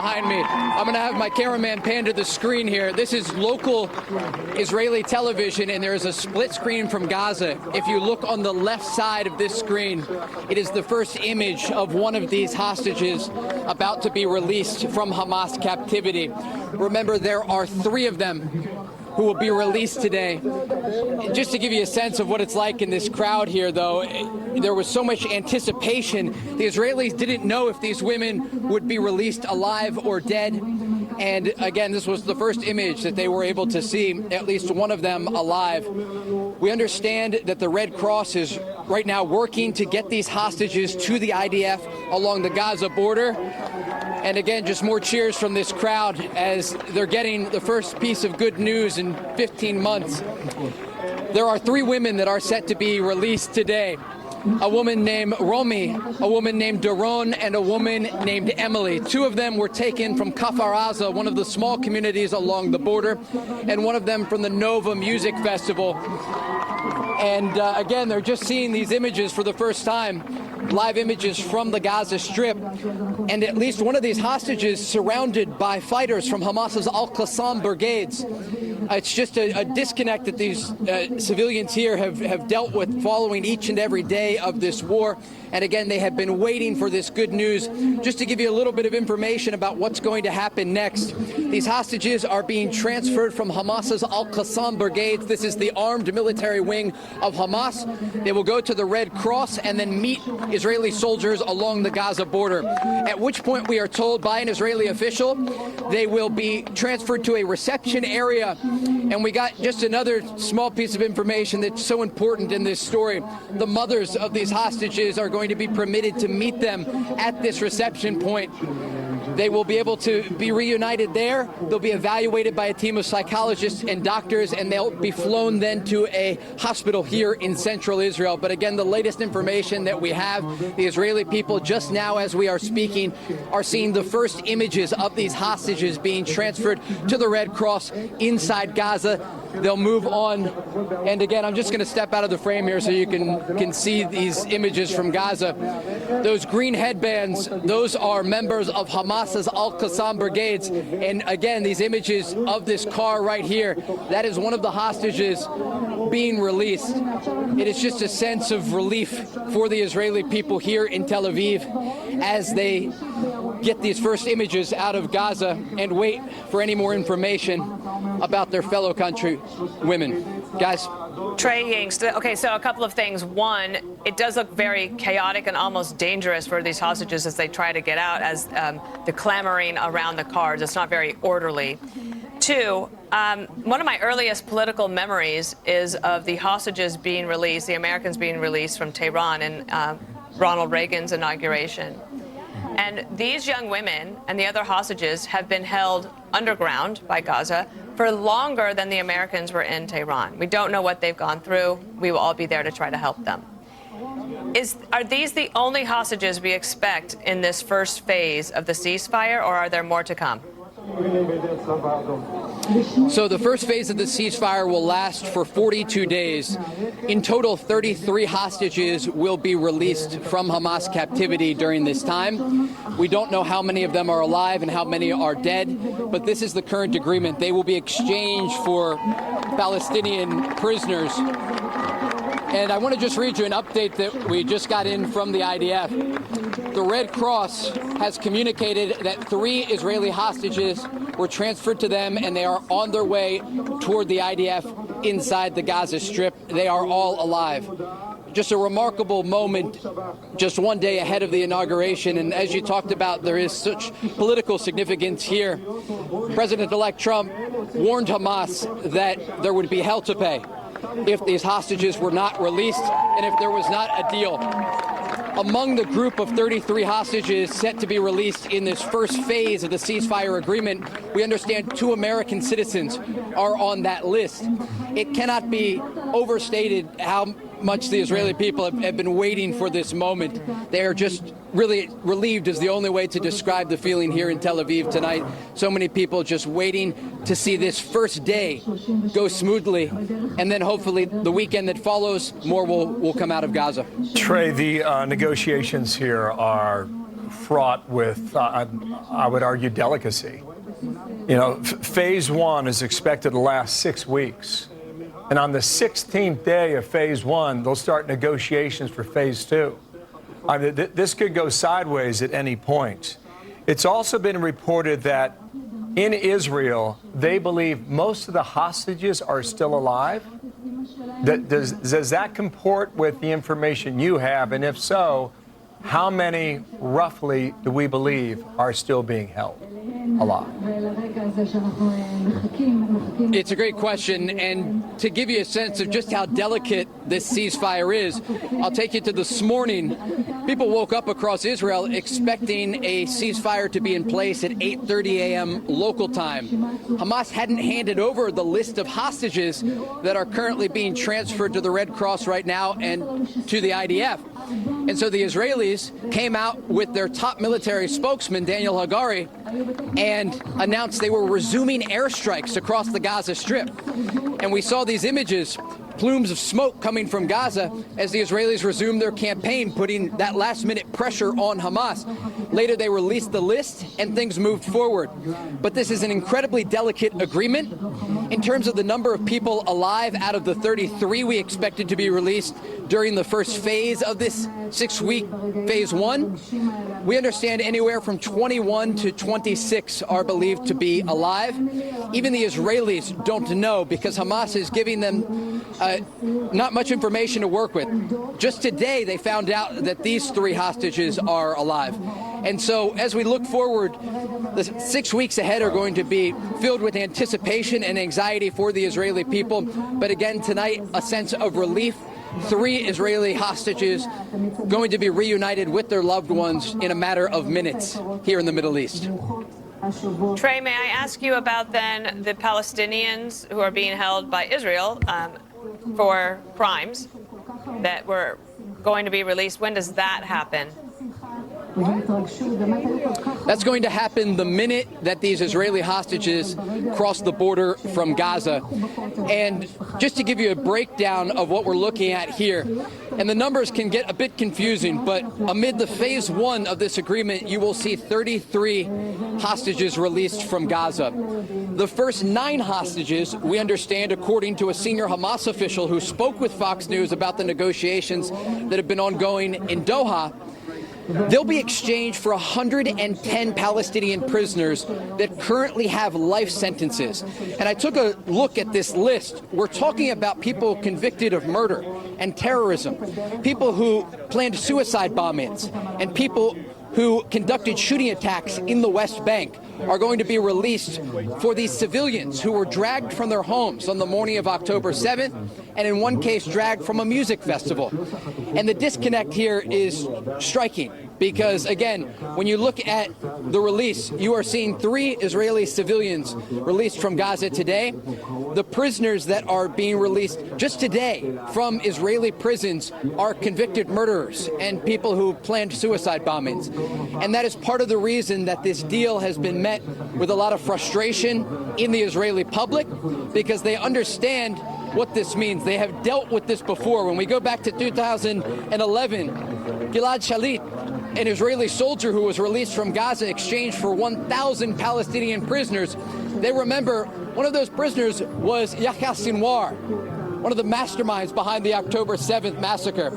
Behind me, I'm going to have my cameraman pan to the screen here. This is local Israeli television, and there is a split screen from Gaza. If you look on the left side of this screen, it is the first image of one of these hostages about to be released from Hamas captivity. Remember, there are 3 of them who will be released today. Just to give you a sense of what it's like in this crowd here, though, there was so much anticipation. The Israelis didn't know if these women would be released alive or dead. And again, this was the first image that they were able to see, at least one of them alive. We understand that the Red Cross is right now working to get these hostages to the IDF along the Gaza border. And again, just more cheers from this crowd as they're getting the first piece of good news in 15 months. There are 3 women that are set to be released today. A woman named Romi, a woman named Doron, and a woman named Emily. 2 of them were taken from Kfar Aza, one of the small communities along the border, and one of them from the Nova Music Festival. And again, they're just seeing these images for the first time, live images from the Gaza Strip. And at least one of these hostages surrounded by fighters from Hamas's Al-Qassam brigades. It's just a disconnect that these civilians here have dealt with following each and every day of this war. And again, they have been waiting for this good news. Just to give you a little bit of information about what's going to happen next, these hostages are being transferred from Hamas's Al-Qassam brigades. This is the armed military wing of Hamas. They will go to the Red Cross and then meet Israeli soldiers along the Gaza border, at which point we are told by an Israeli official they will be transferred to a reception area. And we got just another small piece of information that's so important in this story. The mothers of these hostages are going to be permitted to meet them at this reception point. They will be able to be reunited there. They'll be evaluated by a team of psychologists and doctors, and they'll be flown then to a hospital here in central Israel. But again, the latest information that we have, the Israeli people just now as we are speaking are seeing the first images of these hostages being transferred to the Red Cross inside Gaza. They'll move on. And again, I'm just going to step out of the frame here so you can see these images from Gaza. Those green headbands, those are members of Hamas's Al-Qassam brigades. And again, these images of this car right here, that is one of the hostages being released. It is just a sense of relief for the Israeli people here in Tel Aviv as they get these first images out of Gaza and wait for any more information about their fellow country women. Guys? Trey Yingst, okay, so a couple of things. One, it does look very chaotic and almost dangerous for these hostages as they try to get out, as the clamoring around the cars. It's not very orderly. 2, one of my earliest political memories is of the hostages being released, the Americans being released from Tehran in Ronald Reagan's inauguration. And these young women and the other hostages have been held underground by Gaza for longer than the Americans were in Tehran. We don't know what they've gone through. We will all be there to try to help them. Are these the only hostages we expect in this first phase of the ceasefire, or are there more to come? So the first phase of the ceasefire will last for 42 days. In total, 33 hostages will be released from Hamas captivity during this time. We don't know how many of them are alive and how many are dead, but this is the current agreement. They will be exchanged for Palestinian prisoners. And I want to just read you an update that we just got in from the IDF. The Red Cross has communicated that 3 Israeli hostages were transferred to them, and they are on their way toward the IDF inside the Gaza Strip. They are all alive. Just a remarkable moment, just one day ahead of the inauguration. And as you talked about, there is such political significance here. President-elect Trump warned Hamas that there would be hell to pay if these hostages were not released and if there was not a deal. Among the group of 33 hostages set to be released in this first phase of the ceasefire agreement, we understand 2 American citizens are on that list. It cannot be overstated how much the Israeli people have been waiting for this moment. They are just really relieved is the only way to describe the feeling here in Tel Aviv tonight. So many people just waiting to see this first day go smoothly, and then hopefully the weekend that follows, more will come out of Gaza. Trey, the negotiations here are fraught with, I would argue, delicacy. You know, phase one is expected to last 6 weeks. And on the 16th day of phase one, they'll start negotiations for phase two. I mean, this could go sideways at any point. It's also been reported that in Israel, they believe most of the hostages are still alive. Does that comport with the information you have? And if so, how many roughly do we believe are still being held alive? It's a great question, and to give you a sense of just how delicate this ceasefire is, I'll take you to this morning. People woke up across Israel expecting a ceasefire to be in place at 8:30 a.m. local time. Hamas hadn't handed over the list of hostages that are currently being transferred to the Red Cross right now and to the IDF. And so the Israelis came out with their top military spokesman, Daniel Hagari, and announced they were resuming airstrikes across the Gaza Strip. And we saw these images, plumes of smoke coming from Gaza as the Israelis resumed their campaign, putting that last-minute pressure on Hamas. Later, they released the list, and things moved forward. But this is an incredibly delicate agreement. In terms of the number of people alive out of the 33 we expected to be released during the first phase of this 6-week phase one, we understand anywhere from 21 to 26 are believed to be alive. Even the Israelis don't know because Hamas is giving them not much information to work with. Just today, they found out that these 3 hostages are alive. And so as we look forward, the 6 weeks ahead are going to be filled with anticipation and anxiety for the Israeli people. But again, tonight, a sense of relief. 3 Israeli hostages going to be reunited with their loved ones in a matter of minutes here in the Middle East. Trey, may I ask you about then the Palestinians who are being held by Israel for crimes that were going to be released? When does that happen? That's going to happen the minute that these Israeli hostages cross the border from Gaza. And just to give you a breakdown of what we're looking at here, and the numbers can get a bit confusing, but amid the phase one of this agreement, you will see 33 hostages released from Gaza. The first 9 hostages, we understand, according to a senior Hamas official who spoke with Fox News about the negotiations that have been ongoing in Doha, they'll be exchanged for 110 Palestinian prisoners that currently have life sentences. And I took a look at this list. We're talking about people convicted of murder and terrorism, people who planned suicide bombings, and people who conducted shooting attacks in the West Bank are going to be released for these civilians who were dragged from their homes on the morning of October 7th, and in one case dragged from a music festival. And the disconnect here is striking because, again, when you look at the release, you are seeing 3 Israeli civilians released from Gaza today. The prisoners that are being released just today from Israeli prisons are convicted murderers and people who planned suicide bombings. And that is part of the reason that this deal has been met with a lot of frustration in the Israeli public, because they understand what this means. They have dealt with this before. When we go back to 2011, Gilad Shalit, an Israeli soldier who was released from Gaza, exchanged for 1,000 Palestinian prisoners. They remember one of those prisoners was Yahya Sinwar, one of the masterminds behind the October 7th massacre.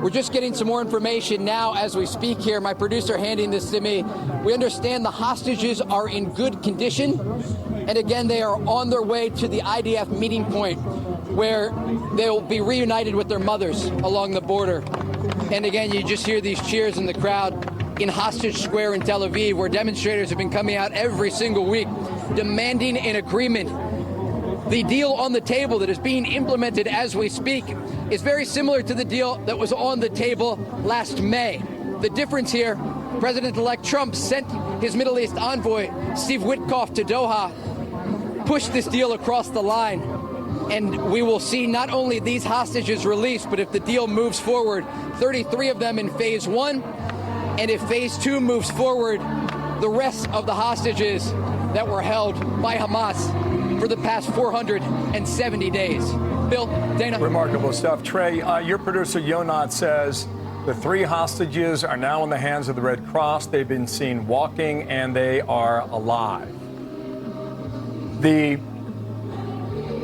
We're just getting some more information now as we speak here. My producer handing this to me. We understand the hostages are in good condition. And again, they are on their way to the IDF meeting point where they'll be reunited with their mothers along the border. And again, you just hear these cheers in the crowd in Hostage Square in Tel Aviv, where demonstrators have been coming out every single week demanding an agreement. The deal on the table that is being implemented as we speak is very similar to the deal that was on the table last May. The difference here, President-elect Trump sent his Middle East envoy, Steve Witkoff, to Doha, pushed this deal across the line. And we will see not only these hostages released, but if the deal moves forward, 33 of them in phase one. And if phase two moves forward, the rest of the hostages that were held by Hamas for the past 470 days. Bill, Dana. Remarkable stuff. Trey, your producer Yonat says The 3 hostages are now in the hands of the Red Cross. They've been seen walking, and they are alive.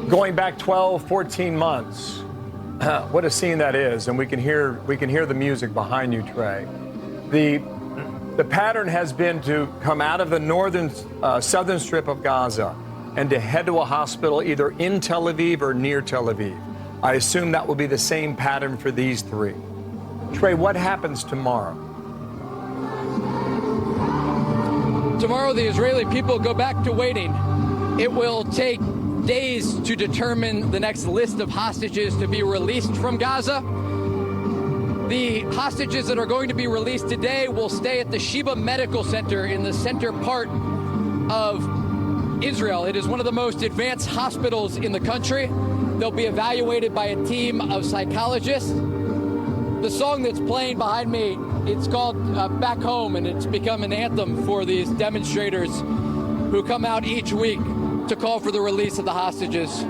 Going back 12, 14 months, what a scene that is, and we can hear the music behind you, Trey. The pattern has been to come out of the southern strip of Gaza and to head to a hospital either in Tel Aviv or near Tel Aviv. I assume that will be the same pattern for these 3. Trey, what happens tomorrow? Tomorrow, the Israeli people go back to waiting. It will take days to determine the next list of hostages to be released from Gaza. The hostages that are going to be released today will stay at the Sheba Medical Center in the center part of Israel. It is one of the most advanced hospitals in the country. They'll be evaluated by a team of psychologists. The song that's playing behind me, it's called Back Home, and it's become an anthem for these demonstrators who come out each week to call for the release of the hostages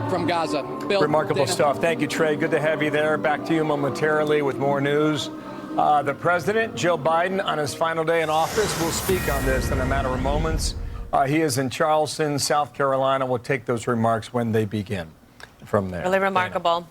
from Gaza. Bill, Remarkable Dana. stuff. Thank you, Trey. Good to have you there. Back to you momentarily with more news. The president, Joe Biden, on his final day in office, will speak on this in a matter of moments. He is in Charleston, South Carolina. We'll take those remarks when they begin from there. Really remarkable.